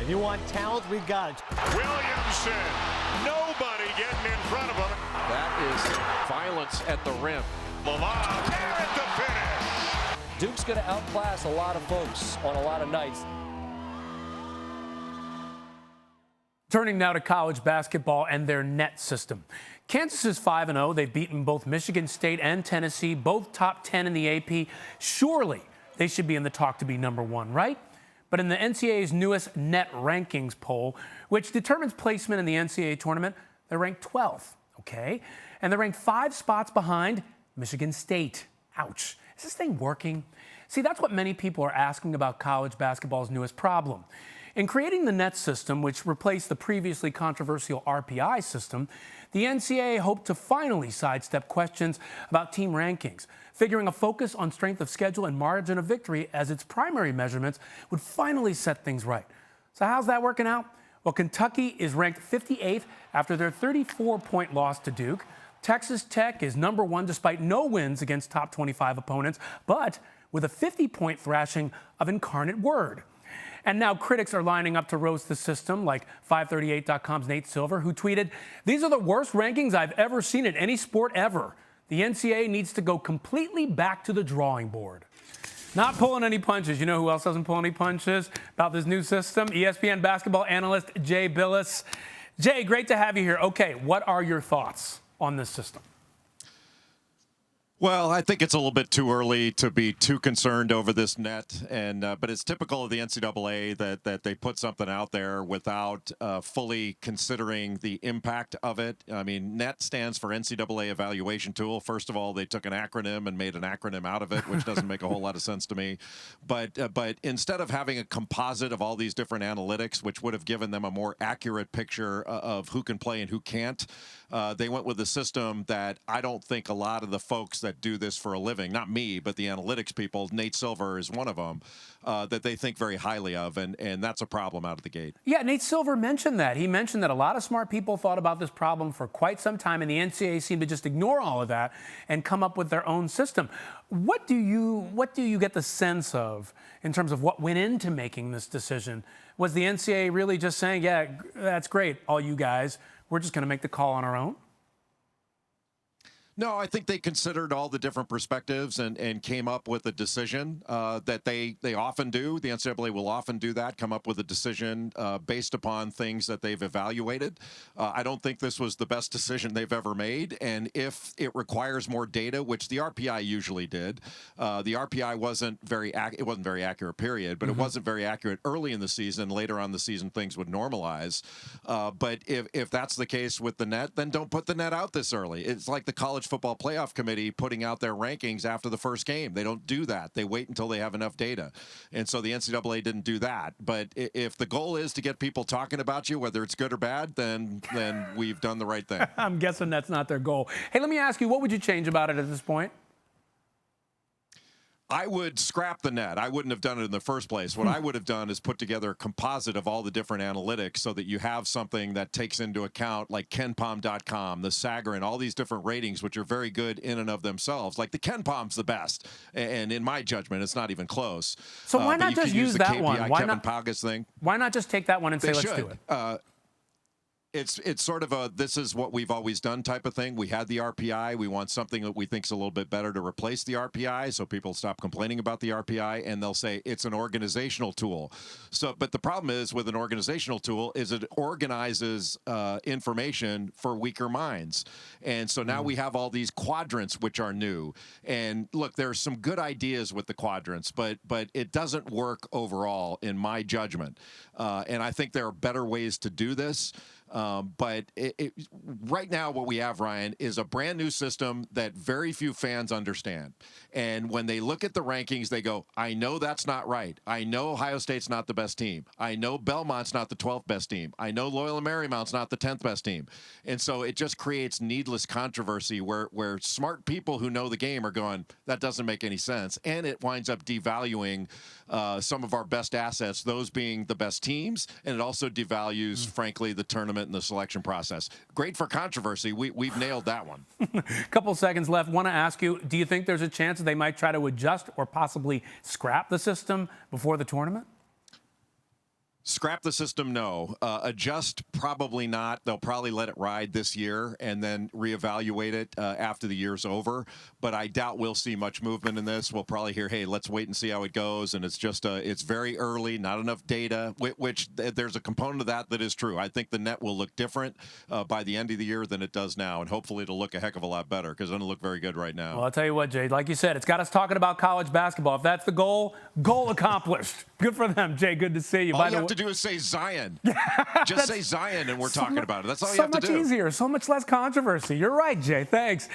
If you want talent, we've got it. Williamson, nobody getting in front of him. That is violence at the rim. Bilas, there at the finish. Duke's going to outclass a lot of folks on a lot of nights. Turning now to college basketball and their net system. Kansas is 5-0. They've beaten both Michigan State and Tennessee, both top 10 in the AP. Surely they should be in the talk to be number one, right? But in the NCAA's newest net rankings poll, which determines placement in the NCAA tournament, they're ranked 12th, okay? And they're ranked 5 spots behind Michigan State. Ouch. Is this thing working? See, that's what many people are asking about college basketball's newest problem. In creating the net system, which replaced the previously controversial RPI system, the NCAA hoped to finally sidestep questions about team rankings, figuring a focus on strength of schedule and margin of victory as its primary measurements would finally set things right. So how's that working out? Well, Kentucky is ranked 58th after their 34-point loss to Duke. Texas Tech is number 1 despite no wins against top 25 opponents, but with a 50-point thrashing of Incarnate Word. And now critics are lining up to roast the system, like 538.com's Nate Silver, who tweeted, "These are the worst rankings I've ever seen in any sport ever. The NCAA needs to go completely back to the drawing board." Not pulling any punches. You know who else doesn't pull any punches about this new system? ESPN basketball analyst Jay Bilas. Jay, great to have you here. Okay, what are your thoughts on this system? Well, I think it's a little bit too early to be too concerned over this net, and but it's typical of the NCAA that they put something out there without fully considering the impact of it. I mean, NET stands for NCAA Evaluation Tool. First of all, they took an acronym and made an acronym out of it, which doesn't make a whole lot of sense to me. But instead of having a composite of all these different analytics, which would have given them a more accurate picture of who can play and who can't, they went with a system that I don't think a lot of the folks that do this for a living, not me, but the analytics people, Nate Silver is one of them, that they think very highly of, and that's a problem out of the gate. Yeah, Nate Silver mentioned that. He mentioned that a lot of smart people thought about this problem for quite some time, and the NCAA seemed to just ignore all of that and come up with their own system. What do you get the sense of in terms of what went into making this decision? Was the NCAA really just saying, yeah, that's great, all you guys, we're just going to make the call on our own? No, I think they considered all the different perspectives and came up with a decision that they often do. The NCAA will often do that, come up with a decision based upon things that they've evaluated. I don't think this was the best decision they've ever made. And if it requires more data, which the RPI usually did, the RPI wasn't very accurate, period, but it wasn't very accurate early in the season. Later on in the season, things would normalize. But if that's the case with the net, then don't put the net out this early. It's like the college football playoff committee putting out their rankings after the first game. They don't do that. They wait until they have enough data. And so the NCAA didn't do that. But if the goal is to get people talking about you, whether it's good or bad, then we've done the right thing. I'm guessing that's not their goal. Hey, let me ask you, what would you change about it at this point? I would scrap the net. I wouldn't have done it in the first place. What I would have done is put together a composite of all the different analytics so that you have something that takes into account like KenPom.com, the Sagarin, all these different ratings, which are very good in and of themselves. Like the KenPom's the best. And in my judgment, it's not even close. So why not just use that one? Why Kevin Paugus thing. Why not just take that one and say, let's do it? It's sort of a this is what we've always done type of thing. We had the RPI. We want something that we think is a little bit better to replace the RPI so people stop complaining about the RPI, and they'll say it's an organizational tool. So, but the problem is with an organizational tool is it organizes information for weaker minds. And so now we have all these quadrants, which are new. And look, there's some good ideas with the quadrants, but it doesn't work overall in my judgment. And I think there are better ways to do this. But right now what we have, Ryan, is a brand new system that very few fans understand. And when they look at the rankings, they go, I know that's not right. I know Ohio State's not the best team. I know Belmont's not the 12th best team. I know Loyola Marymount's not the 10th best team. And so it just creates needless controversy where smart people who know the game are going, that doesn't make any sense. And it winds up devaluing some of our best assets, those being the best teams. And it also devalues, frankly, the tournament and the selection process. Great for controversy. We've nailed that one. Couple seconds left. Want to ask you, do you think there's a chance that they might try to adjust or possibly scrap the system before the tournament? Scrap the system, no. Adjust, probably not. They'll probably let it ride this year and then reevaluate it after the year's over. But I doubt we'll see much movement in this. We'll probably hear, hey, let's wait and see how it goes. And it's just, it's very early, not enough data, which there's a component of that is true. I think the net will look different by the end of the year than it does now. And hopefully it'll look a heck of a lot better because it doesn't look very good right now. Well, I'll tell you what, Jay, like you said, it's got us talking about college basketball. If that's the goal accomplished. Good for them, Jay. Good to see you. All you have to do is say Zion. Just say Zion and we're talking about it. That's all you have to do. So much easier, so much less controversy. You're right, Jay. Thanks.